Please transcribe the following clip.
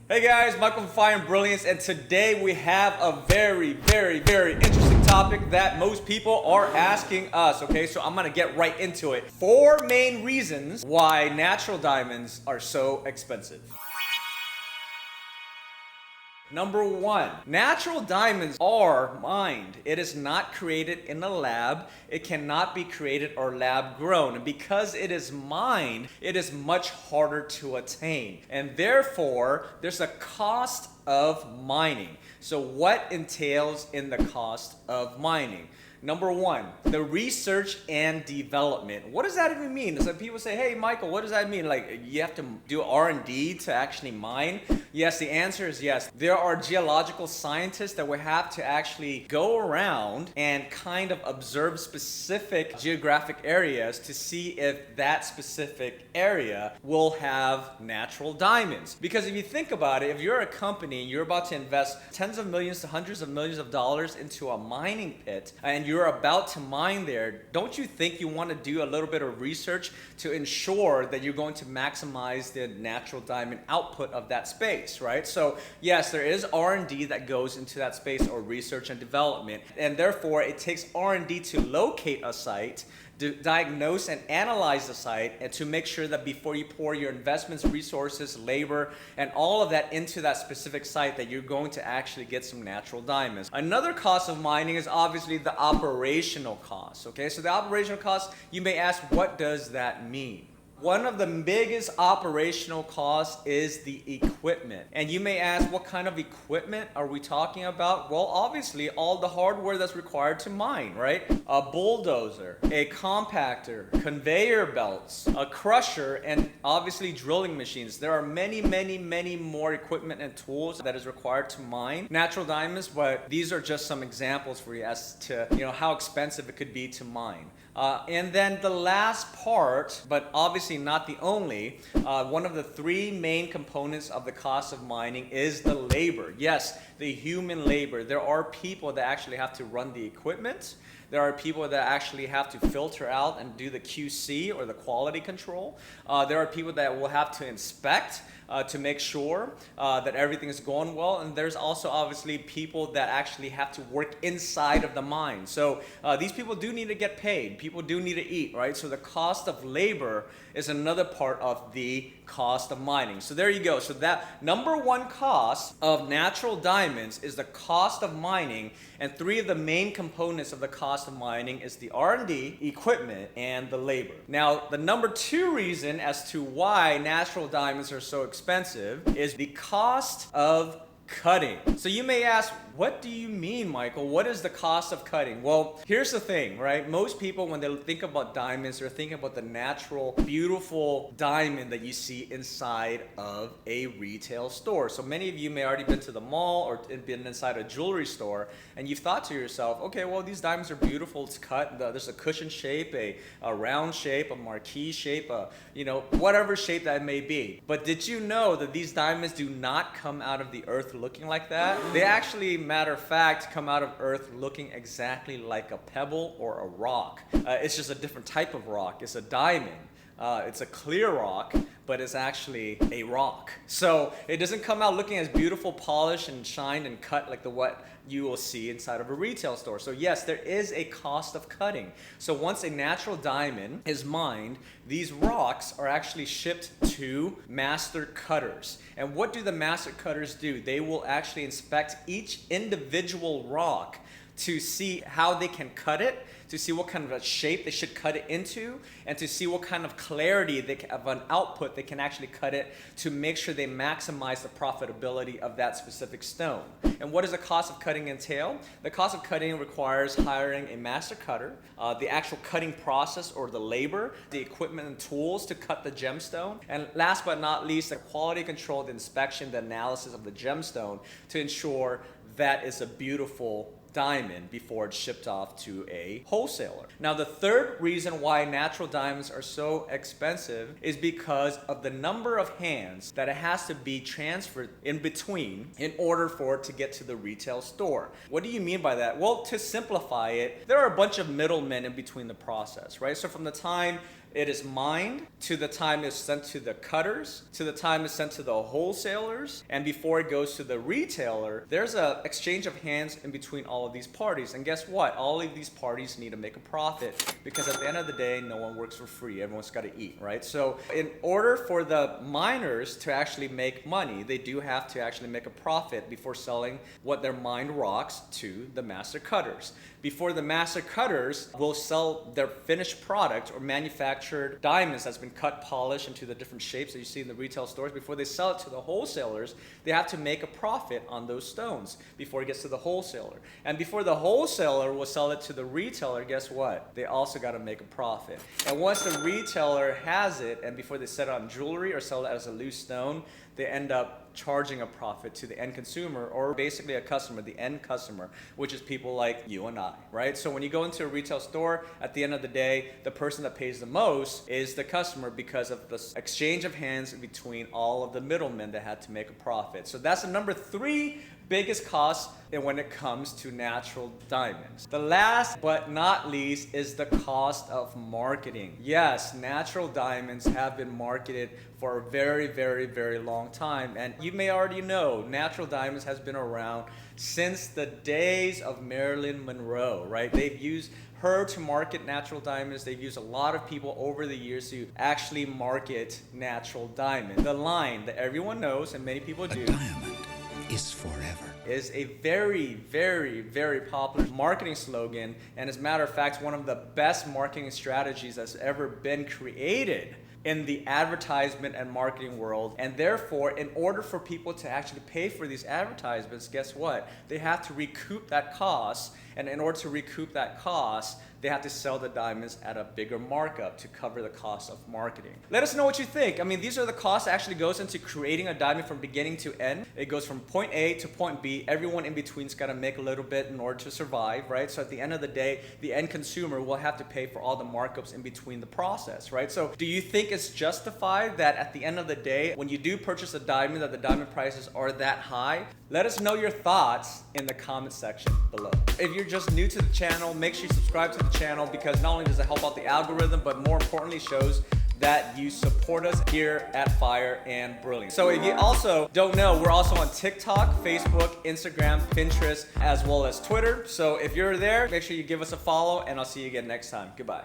Hey guys, Michael from Fire and Brilliance, and today we have a very interesting topic that most people are asking us, okay? So I'm gonna get right into it. 4 main reasons why natural diamonds are so expensive. Number 1, natural diamonds are mined. It is not created in a lab. It cannot be created or lab grown. And because it is mined, it is much harder to attain. And therefore, there's a cost of mining. So what entails in the cost of mining? Number 1, the research and development. What does that even mean? So people say, hey, Michael, what does that mean? Like, you have to do R&D to actually mine? Yes, the answer is yes. There are geological scientists that will have to actually go around and kind of observe specific geographic areas to see if that specific area will have natural diamonds. Because if you think about it, if you're a company and you're about to invest tens of millions to hundreds of millions of dollars into a mining pit, and you're about to mine there, don't you think you want to do a little bit of research to ensure that you're going to maximize the natural diamond output of that space, right? So yes, there is R&D that goes into that space, or research and development, and therefore it takes R&D to locate a site, to diagnose and analyze the site, and to make sure that before you pour your investments, resources, labor, and all of that into that specific site, that you're going to actually get some natural diamonds. Another cost of mining is obviously the operational cost, okay? So the operational cost, you may ask, what does that mean? One of the biggest operational costs is the equipment. And you may ask, what kind of equipment are we talking about? Well, obviously, all the hardware that's required to mine, right? A bulldozer, a compactor, conveyor belts, a crusher, and obviously drilling machines. There are many more equipment and tools that is required to mine natural diamonds, but these are just some examples for you as to how expensive it could be to mine. And then the last part, but obviously not the only, one of the 3 main components of the cost of mining is the labor. Yes, the human labor. There are people that actually have to run the equipment. There are people that actually have to filter out and do the QC, or the quality control. There are people that will have to inspect to make sure that everything is going well. And there's also obviously people that actually have to work inside of the mine. So these people do need to get paid. People do need to eat, right? So the cost of labor is another part of the cost of mining. So there you go. So that number 1 cost of natural diamonds is the cost of mining, and 3 of the main components of the cost of mining is the R&D, equipment, and the labor. Now, the number 2 reason as to why natural diamonds are so expensive is the cost of cutting. So you may ask, what do you mean, Michael? What is the cost of cutting? Well, here's the thing, right? Most people, when they think about diamonds, they're thinking about the natural, beautiful diamond that you see inside of a retail store. So many of you may already been to the mall or been inside a jewelry store, and you've thought to yourself, okay, well, these diamonds are beautiful. It's cut. There's a cushion shape, a round shape, a marquee shape, whatever shape that may be. But did you know that these diamonds do not come out of the earth looking like that? They actually, matter of fact, come out of earth looking exactly like a pebble or a rock. It's just a different type of rock. It's a diamond. It's a clear rock, but it's actually a rock. So it doesn't come out looking as beautiful, polished and shined and cut like what you will see inside of a retail store. So yes, there is a cost of cutting. So once a natural diamond is mined, these rocks are actually shipped to master cutters. And what do the master cutters do? They will actually inspect each individual rock to see how they can cut it, to see what kind of a shape they should cut it into, and to see what kind of clarity of an output they can actually cut it, to make sure they maximize the profitability of that specific stone. And what does the cost of cutting entail? The cost of cutting requires hiring a master cutter, the actual cutting process or the labor, the equipment and tools to cut the gemstone, and last but not least, the quality control, the inspection, the analysis of the gemstone to ensure that it's a beautiful diamond before it's shipped off to a wholesaler. Now, the third reason why natural diamonds are so expensive is because of the number of hands that it has to be transferred in between in order for it to get to the retail store. What do you mean by that? Well, to simplify it, there are a bunch of middlemen in between the process, right? So from the time It is mined to the time it's sent to the cutters, to the time it's sent to the wholesalers, and before it goes to the retailer, there's an exchange of hands in between all of these parties. And guess what? All of these parties need to make a profit, because at the end of the day, no one works for free. Everyone's got to eat, right? So in order for the miners to actually make money, they do have to actually make a profit before selling what their mined rocks to the master cutters. Before the master cutters will sell their finished product or manufactured diamonds that's been cut, polished into the different shapes that you see in the retail stores, before they sell it to the wholesalers, they have to make a profit on those stones before it gets to the wholesaler. And before the wholesaler will sell it to the retailer, guess what? They also got to make a profit. And once the retailer has it, and before they set it on jewelry or sell it as a loose stone, they end up charging a profit to the end consumer, or basically a customer, the end customer, which is people like you and I, right? So when you go into a retail store, at the end of the day, the person that pays the most is the customer, because of the exchange of hands between all of the middlemen that had to make a profit. So that's the number 3 biggest cost when it comes to natural diamonds. The last but not least is the cost of marketing. Yes, natural diamonds have been marketed for a very, very, very long time. And you may already know, natural diamonds has been around since the days of Marilyn Monroe, right? They've used her to market natural diamonds. They've used a lot of people over the years to actually market natural diamonds. The line that everyone knows, and many people do, is forever, is a very, very, very popular marketing slogan, and as a matter of fact, one of the best marketing strategies that's ever been created in the advertisement and marketing world. And therefore, in order for people to actually pay for these advertisements, guess what? They have to recoup that cost, and in order to recoup that cost, they have to sell the diamonds at a bigger markup to cover the cost of marketing. Let us know what you think. I mean, these are the costs that actually goes into creating a diamond from beginning to end. It goes from point A to point B. Everyone in between's got to make a little bit in order to survive, right? So at the end of the day, the end consumer will have to pay for all the markups in between the process, right? So do you think it's justified that at the end of the day, when you do purchase a diamond, that the diamond prices are that high? Let us know your thoughts in the comment section below. If you're just new to the channel, make sure you subscribe to the channel, because not only does it help out the algorithm, but more importantly shows that you support us here at Fire and Brilliance. So if you also don't know, we're also on TikTok, Facebook, Instagram, Pinterest, as well as Twitter. So if you're there, make sure you give us a follow, and I'll see you again next time. Goodbye.